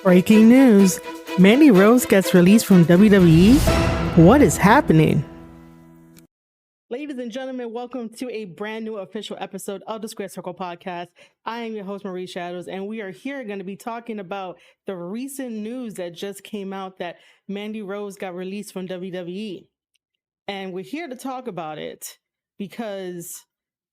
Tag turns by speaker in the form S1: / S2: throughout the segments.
S1: Breaking news. Mandy Rose gets released from WWE. What is happening? Ladies and gentlemen, welcome to a brand new official episode of the Square Circle Podcast. I am your host, Marie Shadows, and we are here going to be talking about the recent news that just came out that Mandy Rose got released from WWE. And we're here to talk about it because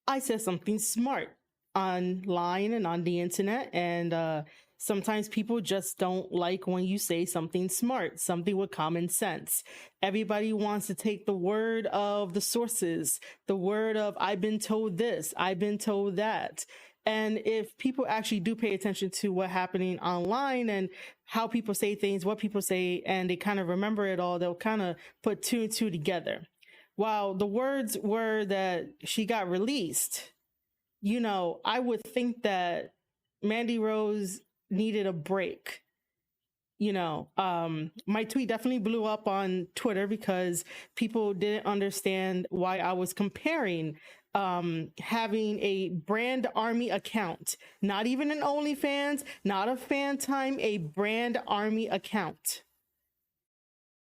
S1: I said something smart online and on the internet, and sometimes people just don't like when you say something smart, something with common sense. Everybody wants to take the word of the sources, the word of I've been told this, I've been told that. And if people actually do pay attention to what's happening online and how people say things, what people say, and they kind of remember it all, they'll kind of put two and two together. While the words were that she got released, you know, I would think that Mandy Rose needed a break. You know, my tweet definitely blew up on Twitter because people didn't understand why I was comparing having a brand army account, not even an OnlyFans, not a fan time, a brand army account.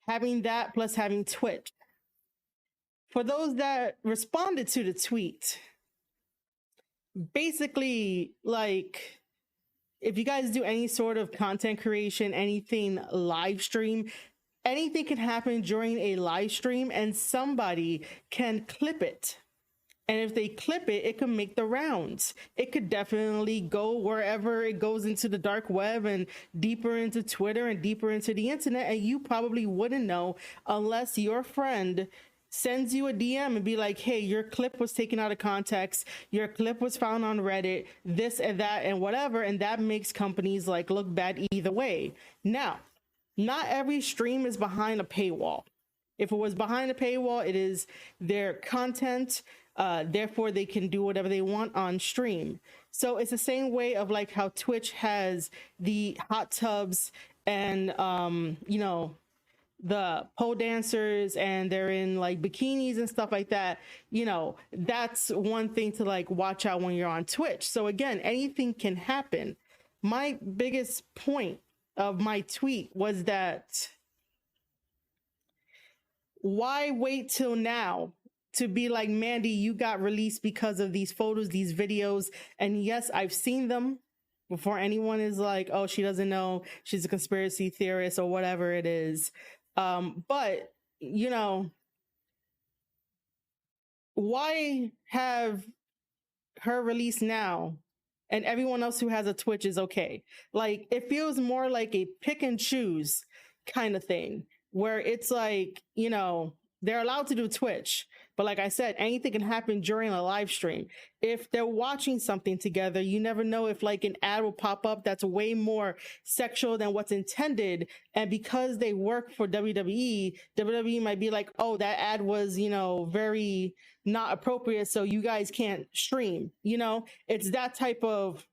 S1: Having that plus having Twitch. For those that responded to the tweet, basically, like, if you guys do any sort of content creation, anything live stream, anything can happen during a live stream and somebody can clip it. And if they clip it, it can make the rounds. It could definitely go wherever it goes into the dark web and deeper into Twitter and deeper into the internet. And you probably wouldn't know unless your friend sends you a DM and be like, hey, your clip was taken out of context. Your clip was found on Reddit, this and that and whatever. And that makes companies like look bad either way. Now, not every stream is behind a paywall. If it was behind a paywall, it is their content. Therefore, they can do whatever they want on stream. So it's the same way of like how Twitch has the hot tubs and, you know, the pole dancers and they're in like bikinis and stuff like that. You know, that's one thing to like watch out when you're on Twitch. So again, anything can happen. My biggest point of my tweet was that why wait till now to be like, Mandy, you got released because of these photos, these videos. And yes, I've seen them before anyone is like, oh, she doesn't know, she's a conspiracy theorist or whatever it is. But, you know, why have her released now and everyone else who has a Twitch is okay? Like, it feels more like a pick and choose kind of thing where it's like, you know, they're allowed to do Twitch, but like I said, anything can happen during a live stream. If they're watching something together, you never know if like an ad will pop up that's way more sexual than what's intended. And because they work for WWE might be like, oh, that ad was, you know, very not appropriate, so you guys can't stream. You know, it's that type of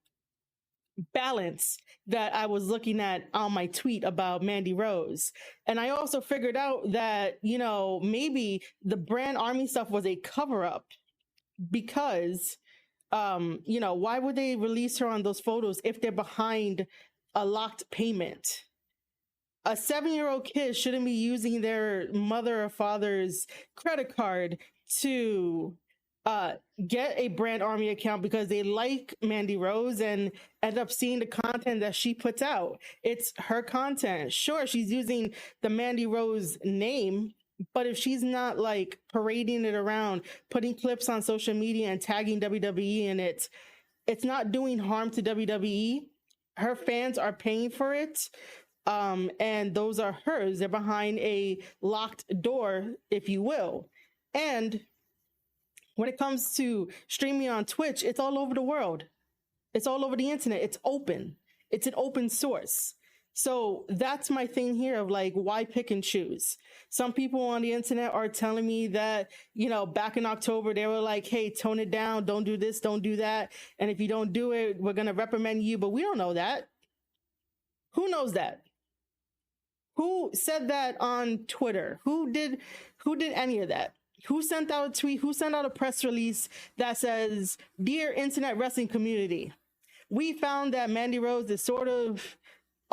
S1: balance that I was looking at on my tweet about Mandy Rose. And I also figured out that, you know, maybe the brand army stuff was a cover up because, you know, why would they release her on those photos if they're behind a locked payment? A 7-year-old kid shouldn't be using their mother or father's credit card to get a brand army account because they like Mandy Rose and end up seeing the content that she puts out. It's her content. Sure, she's using the Mandy Rose name, but if she's not like parading it around, putting clips on social media and tagging WWE in it, it's not doing harm to WWE. Her fans are paying for it. And those are hers. They're behind a locked door, if you will. And when it comes to streaming on Twitch, it's all over the world. It's all over the internet. It's open. It's an open source. So that's my thing here of like, why pick and choose? Some people on the internet are telling me that, you know, back in October, they were like, hey, tone it down. Don't do this. Don't do that. And if you don't do it, we're going to reprimand you. But we don't know that. Who knows that? Who said that on Twitter? Who did any of that? Who sent out a tweet? Who sent out a press release that says, "Dear internet wrestling community, we found that Mandy Rose is sort of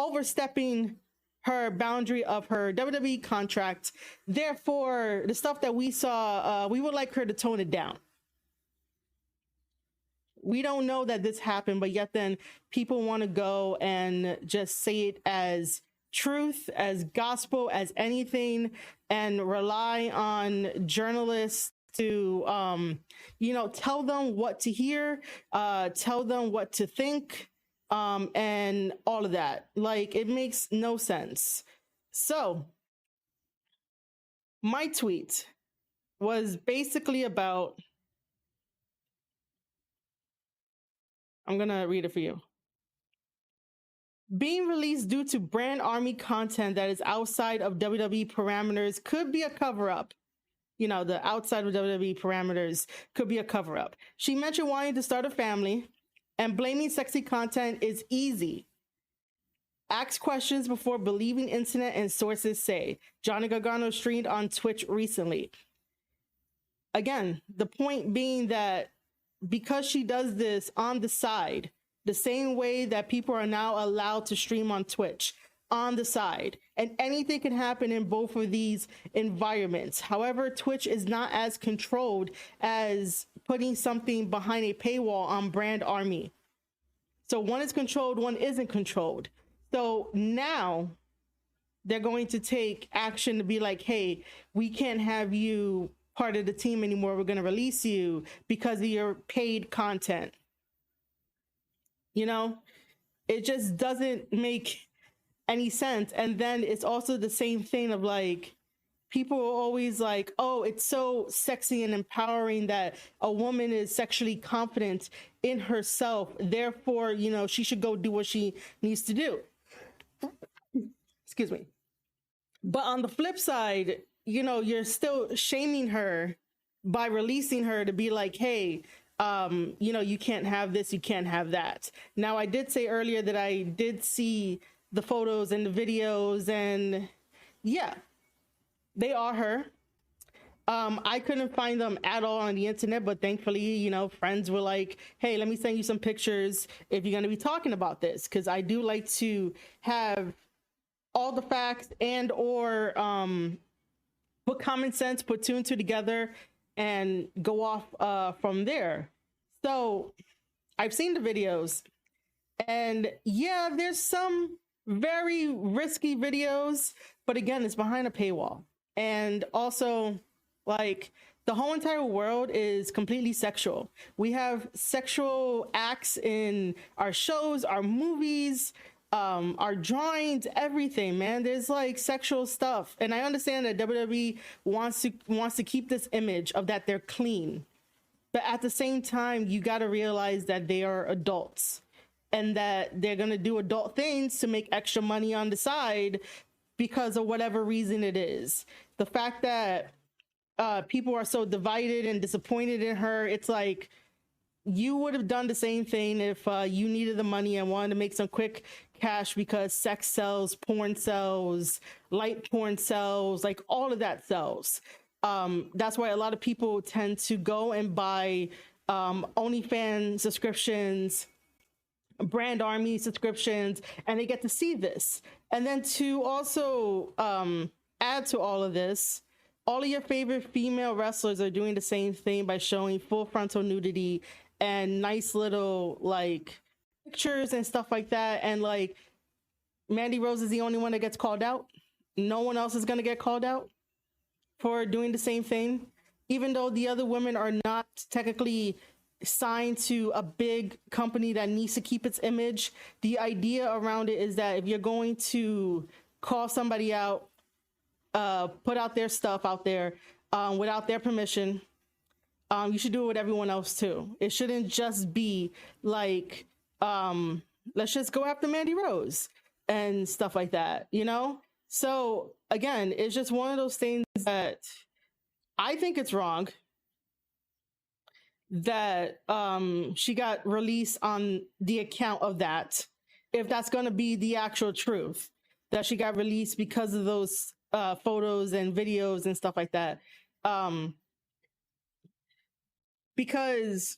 S1: overstepping her boundary of her WWE contract. Therefore, the stuff that we saw, we would like her to tone it down. We don't know that this happened, but yet then people want to go and just say it as truth, as gospel, as anything, and rely on journalists to, tell them what to hear, tell them what to think, and all of that. Like, it makes no sense. So my tweet was basically about, I'm going to read it for you. Being released due to brand army content that is outside of WWE parameters could be a cover-up. The outside of WWE parameters could be a cover-up. She mentioned wanting to start a family, and blaming sexy content is easy. Ask questions before believing, internet and sources say. Johnny Gargano streamed on Twitch recently. Again, the point being that because she does this on the side, the same way that people are now allowed to stream on Twitch on the side, and anything can happen in both of these environments. However, Twitch is not as controlled as putting something behind a paywall on Brand Army. So one is controlled, one isn't controlled. So now they're going to take action to be like, hey, we can't have you part of the team anymore. We're going to release you because of your paid content. It just doesn't make any sense. And then it's also the same thing of like, people are always like, oh, it's so sexy and empowering that a woman is sexually confident in herself. Therefore, she should go do what she needs to do. Excuse me. But on the flip side, you're still shaming her by releasing her to be like, hey, you can't have this, you can't have that. Now, I did say earlier that I did see the photos and the videos, and yeah, they are her. I couldn't find them at all on the internet, but thankfully, friends were like, hey, let me send you some pictures if you're going to be talking about this, because I do like to have all the facts and or put common sense, put two and two together and go off from there. So I've seen the videos, and yeah, there's some very risky videos, but again, it's behind a paywall. And also, like, the whole entire world is completely sexual. We have sexual acts in our shows, our movies, our drawings, everything, man. There's like sexual stuff. And I understand that WWE wants to keep this image of that they're clean. But at the same time, you got to realize that they are adults and that they're going to do adult things to make extra money on the side because of whatever reason it is. The fact that people are so divided and disappointed in her, it's like, you would have done the same thing if you needed the money and wanted to make some quick cash because sex sells, porn sells, light porn sells, like all of that sells. That's why a lot of people tend to go and buy OnlyFans subscriptions, Brand Army subscriptions, and they get to see this. And then to also add to all of this, all of your favorite female wrestlers are doing the same thing by showing full frontal nudity and nice little like pictures and stuff like that. And like, Mandy Rose is the only one that gets called out. No one else is going to get called out for doing the same thing, even though the other women are not technically signed to a big company that needs to keep its image. The idea around it is that if you're going to call somebody out, put out their stuff out there without their permission, you should do it with everyone else too. It shouldn't just be like, let's just go after Mandy Rose and stuff like that, So again, it's just one of those things that I think it's wrong that she got released on the account of that, if that's going to be the actual truth, that she got released because of those photos and videos and stuff like that. Because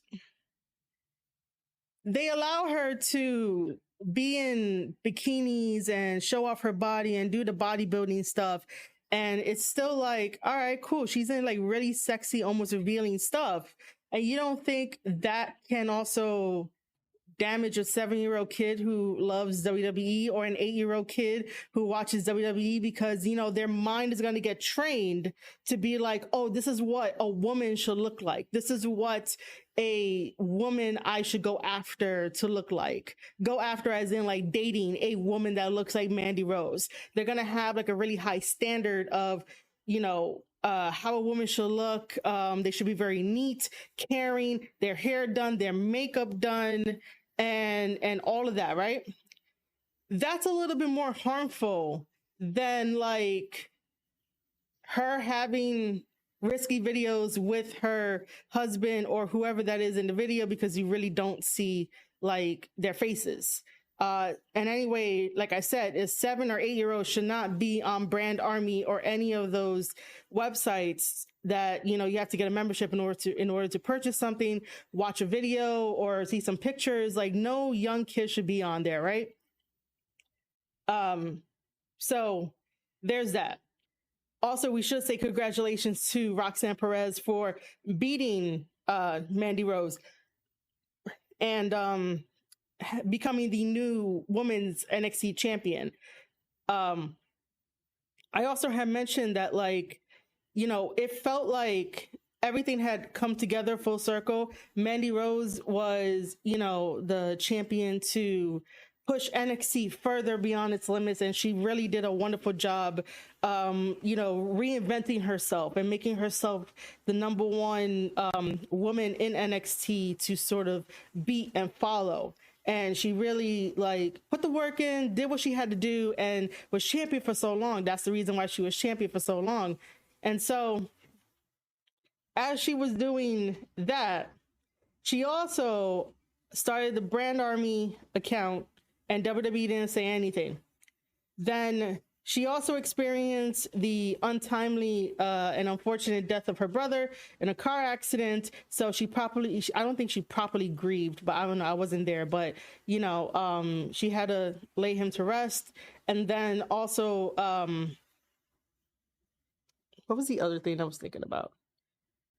S1: they allow her to be in bikinis and show off her body and do the bodybuilding stuff. And it's still like, all right, cool. She's in like really sexy, almost revealing stuff. And you don't think that can also damage a 7-year-old kid who loves WWE or an 8-year-old kid who watches WWE, because, you know, their mind is going to get trained to be like, oh, this is what a woman should look like. This is what a woman I should go after to look like. Go after as in like dating a woman that looks like Mandy Rose. They're going to have like a really high standard of, you know, how a woman should look. They should be very neat, caring, their hair done, their makeup done, and all of that, right? That's a little bit more harmful than like her having risky videos with her husband or whoever that is in the video, because you really don't see like their faces. And anyway, like I said, is 7 or 8-year-olds should not be on Brand Army or any of those websites that, you know, you have to get a membership in order to purchase something, watch a video or see some pictures. Like, no young kid should be on there, right? So there's that. Also, we should say congratulations to Roxanne Perez for beating Mandy Rose and becoming the new women's NXT champion. I also have mentioned that, like, you know, it felt like everything had come together full circle. Mandy Rose was, you know, the champion to push NXT further beyond its limits, and she really did a wonderful job, you know, reinventing herself and making herself the number one woman in NXT to sort of beat and follow. And she really like put the work in, did what she had to do, and was champion for so long. That's the reason why she was champion for so long. And so as she was doing that, she also started the Brand Army account, and WWE didn't say anything. Then she also experienced the untimely and unfortunate death of her brother in a car accident. So I don't think she properly grieved, but I don't know, I wasn't there. But, you know, she had to lay him to rest. And then also, what was the other thing I was thinking about?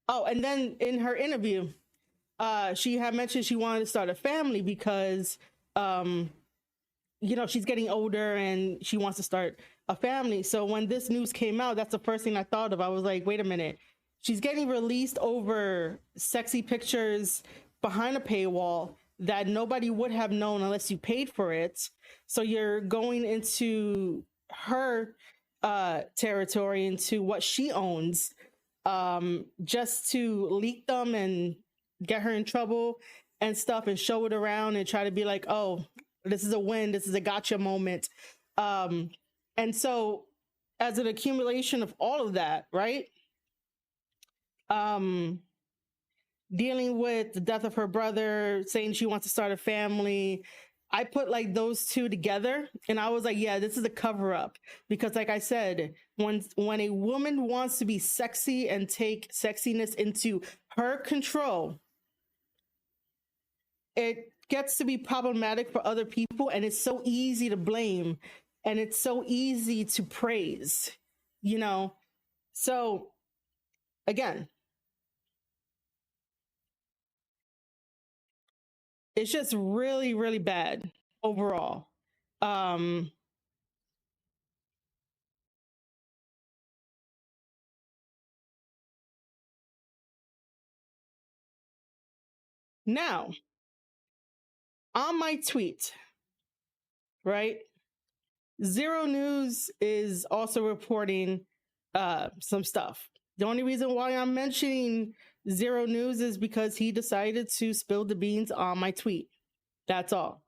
S1: Oh, and then in her interview, she had mentioned she wanted to start a family because, you know, she's getting older and she wants to start a family. So when this news came out, that's the first thing I thought of. I was like, wait a minute. She's getting released over sexy pictures behind a paywall that nobody would have known unless you paid for it. So you're going into her territory, into what she owns, just to leak them and get her in trouble and stuff and show it around and try to be like, oh, this is a win. This is a gotcha moment. And so as an accumulation of all of that, right? Dealing with the death of her brother, saying she wants to start a family, I put like those two together and I was like, yeah, this is a cover up. Because like I said, when a woman wants to be sexy and take sexiness into her control, it gets to be problematic for other people, and it's so easy to blame and it's so easy to praise, you know? So again, it's just really, really bad overall. Now, on my tweet, right? Zero News is also reporting some stuff. The only reason why I'm mentioning Zero News is because he decided to spill the beans on my tweet. That's all.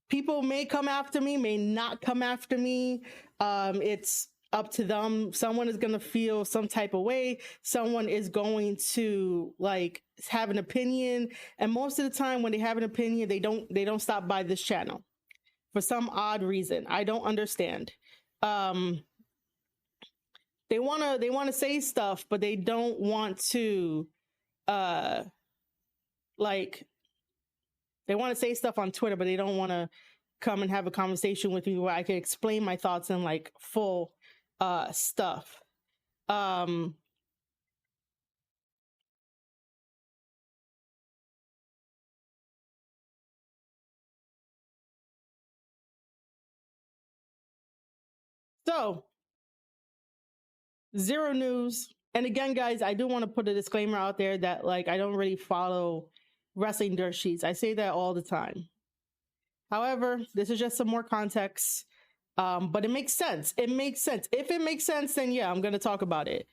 S1: People may come after me, may not come after me. It's up to them. Someone is going to feel some type of way. Someone is going to like have an opinion. And most of the time when they have an opinion, they don't stop by this channel for some odd reason. I don't understand. They want to say stuff, but they don't want to like They want to say stuff on Twitter, but they don't want to come and have a conversation with me where I can explain my thoughts in like full stuff. So, zero news. And again, guys, I do want to put a disclaimer out there that like I don't really follow wrestling dirt sheets. I say that all the time. However, this is just some more context. But it makes sense. It makes sense. If it makes sense, then yeah, I'm gonna talk about it.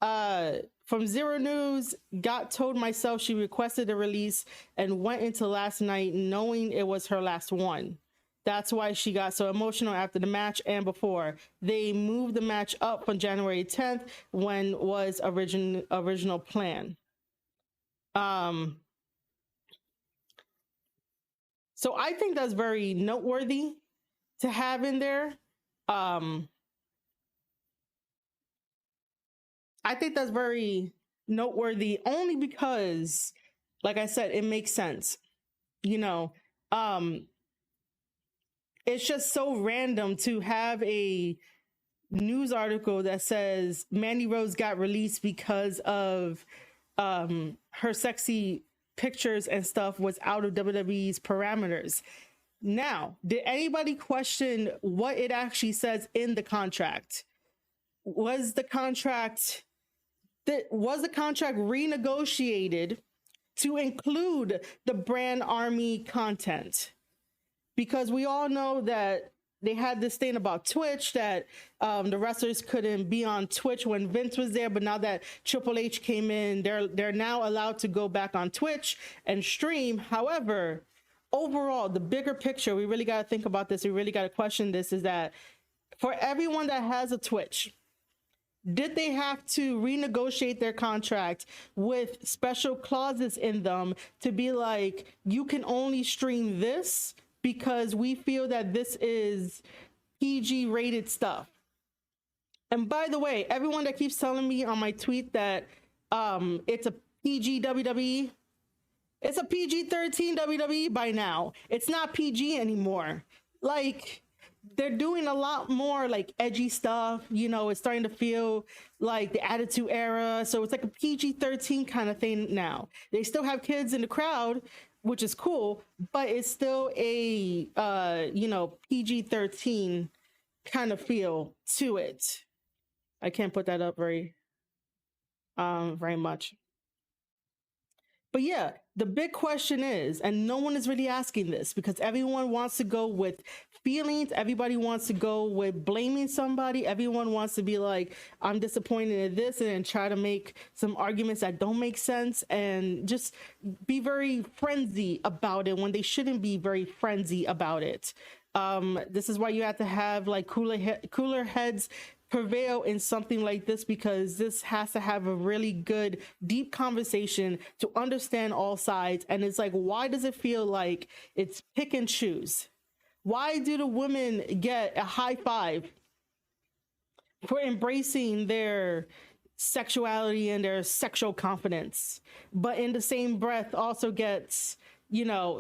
S1: From Zero News, got told myself she requested a release and went into last night knowing it was her last one. That's why she got so emotional after the match and before. They moved the match up from January 10th when was original plan. So I think that's very noteworthy to have in there. I think that's very noteworthy only because, like I said, it makes sense. You know, it's just so random to have a news article that says Mandy Rose got released because of her sexy pictures and stuff was out of WWE's parameters. Now, did anybody question what it actually says in the contract? Was the contract renegotiated to include the brand army content? Because we all know that they had this thing about Twitch that the wrestlers couldn't be on Twitch when Vince was there, but now that Triple H came in, they're now allowed to go back on Twitch and stream. However, overall, the bigger picture, we really got to think about this. We really got to question this, is that for everyone that has a Twitch, did they have to renegotiate their contract with special clauses in them to be like, you can only stream this because we feel that this is PG rated stuff? And by the way, everyone that keeps telling me on my tweet that it's a PG WWE, it's a PG-13 WWE by now. It's not PG anymore. Like, they're doing a lot more like edgy stuff. You know, it's starting to feel like the Attitude Era. So it's like a PG-13 kind of thing now. They still have kids in the crowd, which is cool, but it's still a, PG-13 kind of feel to it. I can't put that up very much. But yeah, the big question is, and no one is really asking this because everyone wants to go with feelings. Everybody wants to go with blaming somebody. Everyone wants to be like, I'm disappointed in this, and try to make some arguments that don't make sense and just be very frenzy about it when they shouldn't be very frenzy about it. This is why you have to have like cooler heads prevail in something like this, because this has to have a really good deep conversation to understand all sides. And it's like, why does it feel like it's pick and choose? Why do the women get a high five for embracing their sexuality and their sexual confidence, but in the same breath also gets,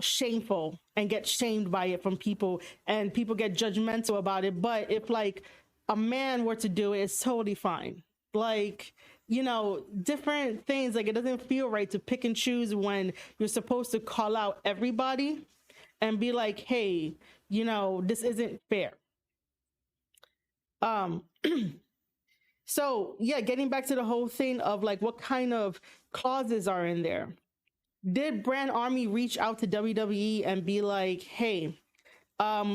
S1: shameful and get shamed by it from people, and people get judgmental about it? But if like a man were to do it, it's totally fine. Like, different things. Like, it doesn't feel right to pick and choose when you're supposed to call out everybody and be like, hey, this isn't fair. So yeah, getting back to the whole thing of like, what kind of clauses are in there? Did Brand Army reach out to WWE and be like, hey,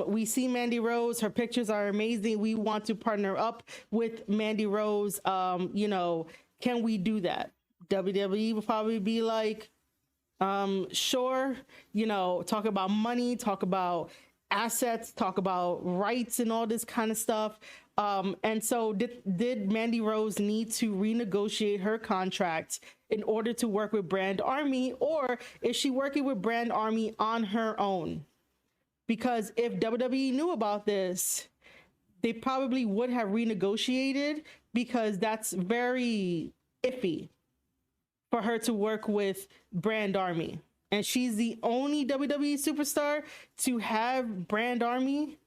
S1: we see Mandy Rose, her pictures are amazing, we want to partner up with Mandy Rose, can we do that? WWE will probably be like, sure, talk about money, talk about assets, talk about rights and all this kind of stuff. And so did Mandy Rose need to renegotiate her contract in order to work with Brand Army, or is she working with Brand Army on her own? Because if WWE knew about this, they probably would have renegotiated, because that's very iffy for her to work with Brand Army and she's the only WWE superstar to have brand army.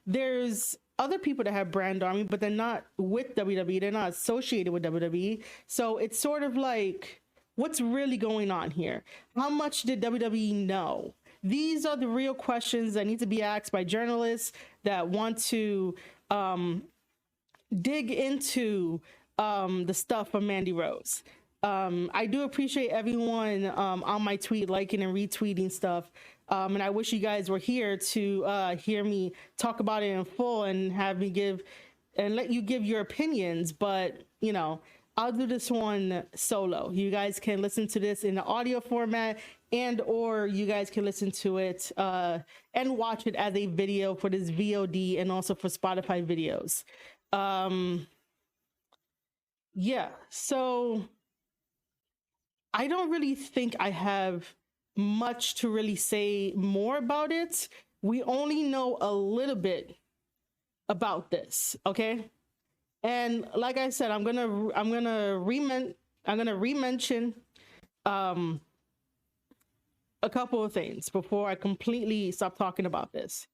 S1: There's other people that have brand army, but they're not with WWE. They're not associated with WWE. So it's sort of like, what's really going on here? How much did WWE know? These are the real questions that need to be asked by journalists that want to dig into the stuff from Mandy Rose. I do appreciate everyone on my tweet liking and retweeting stuff. And I wish you guys were here to hear me talk about it in full and have me give and let you give your opinions. But, you know, I'll do this one solo. You guys can listen to this in the audio format, and or you guys can listen to it and watch it as a video for this VOD and also for Spotify videos. Yeah, so I don't really think I have much to really say more about it. We only know a little bit about this, okay? And like I said, I'm gonna re-mention a couple of things before I completely stop talking about this.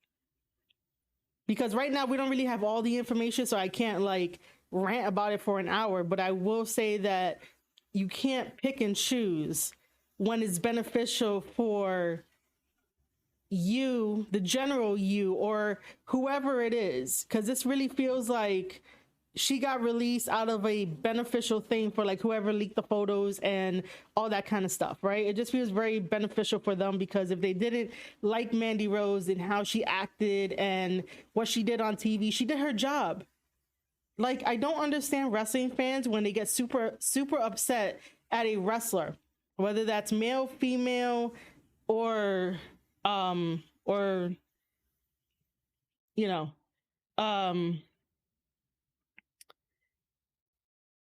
S1: Because right now we don't really have all the information, so I can't like rant about it for an hour, but I will say that you can't pick and choose when it's beneficial for you, the general you, or whoever it is, because this really feels like she got released out of a beneficial thing for like whoever leaked the photos and all that kind of stuff, right? It just feels very beneficial for them, because if they didn't like Mandy Rose and how she acted and what she did on TV, she did her job. Like, I don't understand wrestling fans when they get super upset at a wrestler, whether that's male, female, or you know,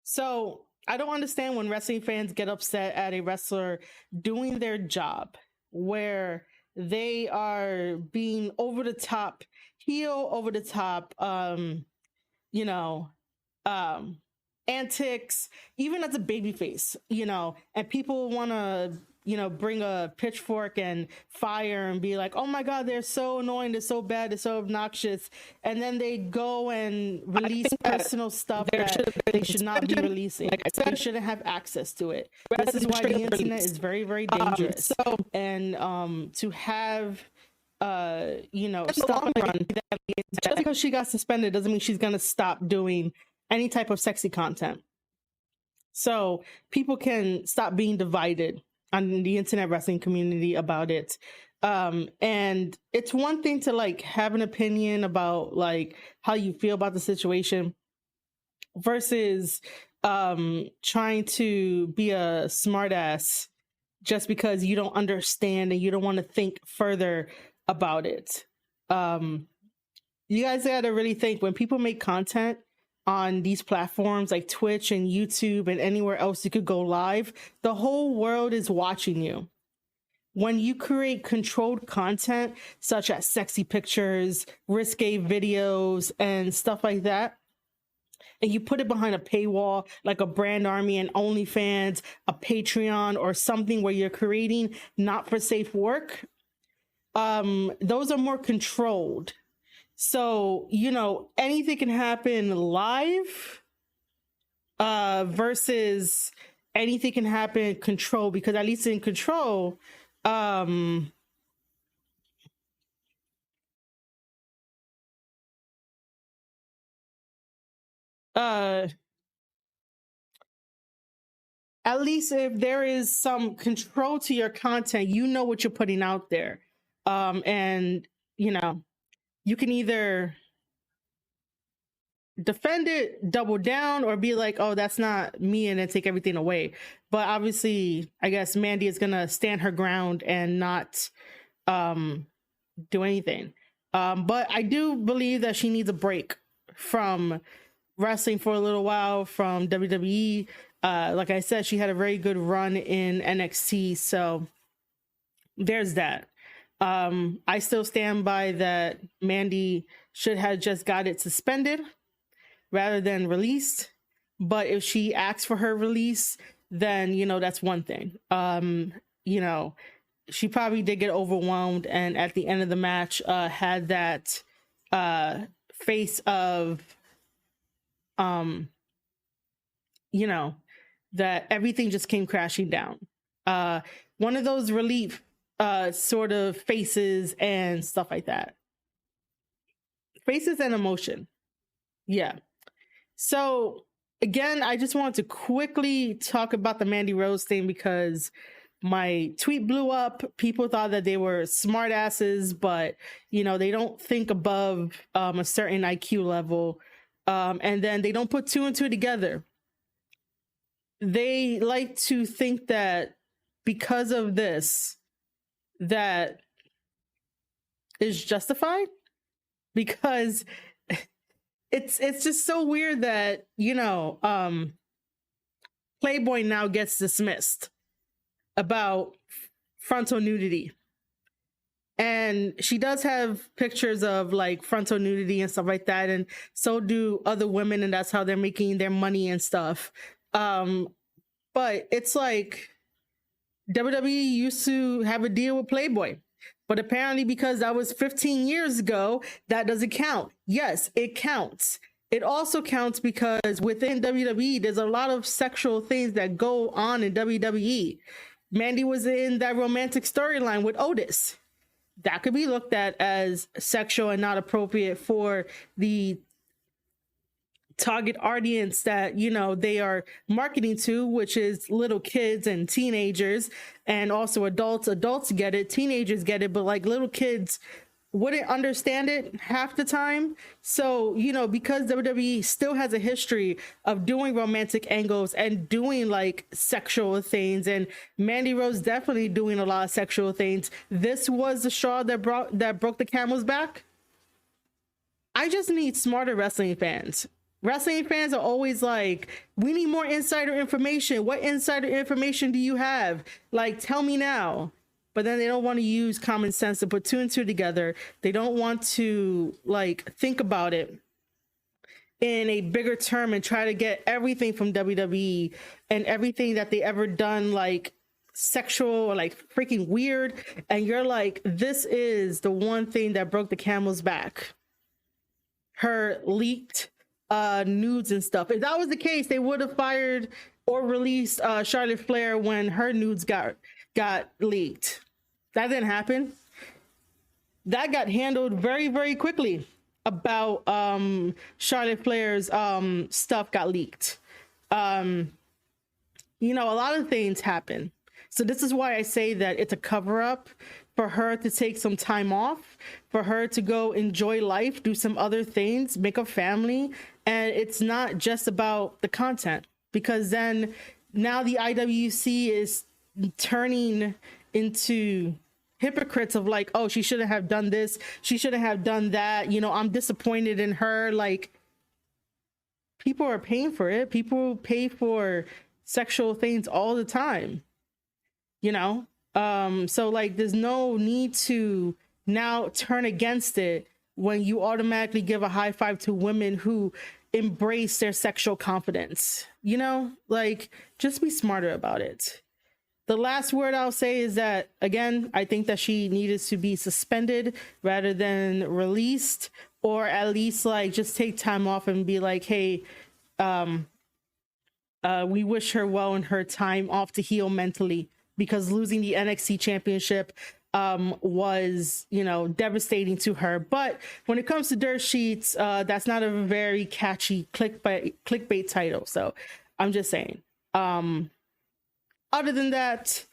S1: so I don't understand when wrestling fans get upset at a wrestler doing their job, where they are being over the top, heel, over the top, you know, antics, even as a babyface, you know, and people want to, you know, bring a pitchfork and fire and be like, oh my God, they're so annoying, they're so bad, they're so obnoxious. And then they go and release personal stuff that they should not be releasing. Like I said, they shouldn't have access to it. This is why the internet is very, very dangerous. And to have you know, stuff like that, just because she got suspended doesn't mean she's gonna stop doing any type of sexy content. So people can stop being divided on the internet wrestling community about it. And it's one thing to like have an opinion about like how you feel about the situation versus trying to be a smartass just because you don't understand and you don't want to think further about it. You guys gotta really think, when people make content on these platforms like Twitch and YouTube and anywhere else you could go live, the whole world is watching you. When you create controlled content such as sexy pictures, risque videos, and stuff like that, and you put it behind a paywall like a brand army and OnlyFans, a Patreon, or something where you're creating not for safe work, those are more controlled. So, you know, anything can happen live versus anything can happen controlled, because at least in control, at least if there is some control to your content, you know what you're putting out there. And, you know, you can either defend it, double down, or be like, oh, that's not me, and then take everything away. But obviously, I guess Mandy is going to stand her ground and not do anything. But I do believe that she needs a break from wrestling for a little while, from WWE. Like I said, she had a very good run in NXT, so there's that. I still stand by that Mandy should have just got it suspended rather than released. But if she asks for her release, then, you know, that's one thing. You know, she probably did get overwhelmed, and at the end of the match had that face of you know, that everything just came crashing down. One of those relief sort of faces and stuff like that. Faces and emotion. Yeah. So again, I just wanted to quickly talk about the Mandy Rose thing because my tweet blew up. People thought that they were smart asses, but you know, they don't think above a certain IQ level. And then they don't put two and two together. They like to think that because of this, that is justified, because it's just so weird that, you know, Playboy now gets dismissed about frontal nudity. And she does have pictures of like frontal nudity and stuff like that, and so do other women, and that's how they're making their money and stuff. But it's like WWE used to have a deal with Playboy, but apparently because that was 15 years ago, that doesn't count. Yes, it counts. It also counts because within WWE, there's a lot of sexual things that go on in WWE. Mandy was in that romantic storyline with Otis. That could be looked at as sexual and not appropriate for the target audience that, you know, they are marketing to, which is little kids and teenagers, and also adults. Adults get it, teenagers get it, but like little kids wouldn't understand it half the time. So, you know, because WWE still has a history of doing romantic angles and doing like sexual things, and Mandy Rose definitely doing a lot of sexual things, this was the straw that broke the camel's back. I just need smarter wrestling fans. Wrestling fans are always like, we need more insider information. What insider information do you have? Like, tell me now. But then they don't want to use common sense to put two and two together. They don't want to like think about it in a bigger term and try to get everything from WWE and everything that they ever done like sexual or like freaking weird. And you're like, this is the one thing that broke the camel's back. Her leaked nudes and stuff. If that was the case, they would have fired or released Charlotte Flair when her nudes got leaked. That didn't happen. That got handled very, very quickly. About Charlotte Flair's stuff got leaked. You know, a lot of things happen. So this is why I say that it's a cover-up for her to take some time off, for her to go enjoy life, do some other things, make a family. And it's not just about the content, because then now the IWC is turning into hypocrites of like, oh, she shouldn't have done this, she shouldn't have done that, you know, I'm disappointed in her. Like, people are paying for it. People pay for sexual things all the time, you know. So like, there's no need to now turn against it when you automatically give a high five to women who embrace their sexual confidence. You know, like, just be smarter about it. The last word I'll say is that, again, I think that she needed to be suspended rather than released, or at least like just take time off and be like, hey, we wish her well in her time off to heal mentally, because losing the NXT championship was, you know, devastating to her. But when it comes to dirt sheets, that's not a very catchy clickbait title. So I'm just saying. Other than that,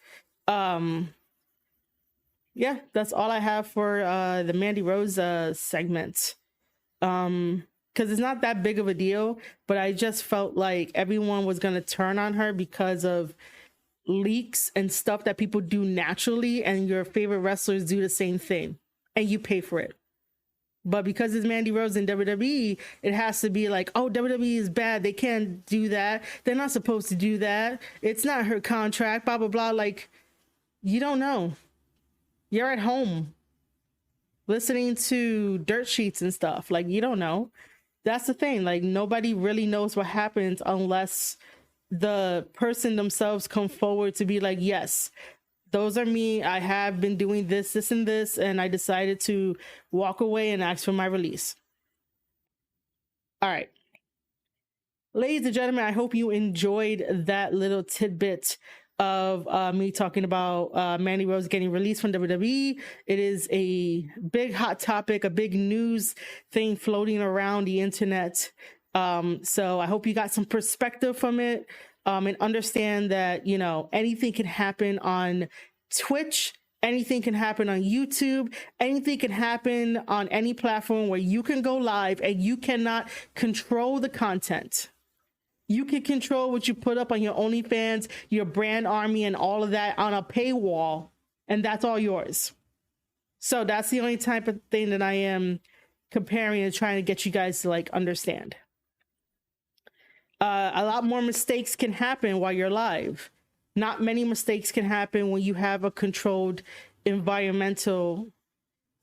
S1: yeah, that's all I have for the Mandy Rose segment. Because it's not that big of a deal, but I just felt like everyone was going to turn on her because of leaks and stuff that people do naturally, and your favorite wrestlers do the same thing and you pay for it. But because it's Mandy Rose in WWE, it has to be like, oh, WWE is bad, they can't do that, they're not supposed to do that, it's not her contract, blah blah blah. Like, you don't know. You're at home listening to dirt sheets and stuff. Like, you don't know. That's the thing. Like, nobody really knows what happens unless the person themselves come forward to be like, yes, those are me. I have been doing this, and this, and I decided to walk away and ask for my release. All right. Ladies and gentlemen, I hope you enjoyed that little tidbit of me talking about Mandy Rose getting released from WWE. It is a big hot topic, a big news thing floating around the internet. So I hope you got some perspective from it, and understand that, you know, anything can happen on Twitch, anything can happen on YouTube, anything can happen on any platform where you can go live and you cannot control the content. You can control what you put up on your OnlyFans, your brand army, and all of that on a paywall, and that's all yours. So that's the only type of thing that I am comparing and trying to get you guys to like understand. A lot more mistakes can happen while you're live. Not many mistakes can happen when you have a controlled environmental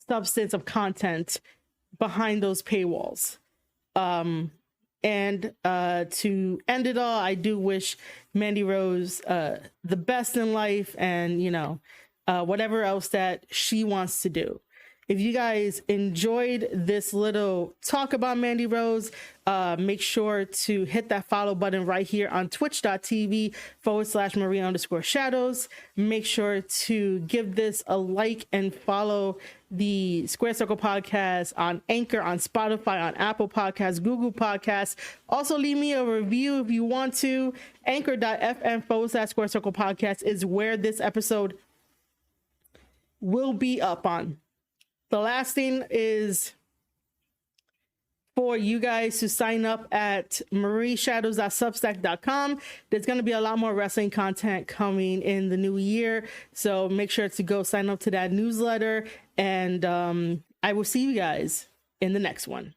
S1: substance of content behind those paywalls. And to end it all, I do wish Mandy Rose the best in life, and, you know, whatever else that she wants to do. If you guys enjoyed this little talk about Mandy Rose, make sure to hit that follow button right here on twitch.tv/Maria_shadows. Make sure to give this a like and follow the Square Circle podcast on Anchor, on Spotify, on Apple Podcasts, Google Podcasts. Also, leave me a review if you want to. Anchor.fm/Square Circle podcast is where this episode will be up on. The last thing is for you guys to sign up at marieshadows.substack.com. There's going to be a lot more wrestling content coming in the new year, so make sure to go sign up to that newsletter, and I will see you guys in the next one.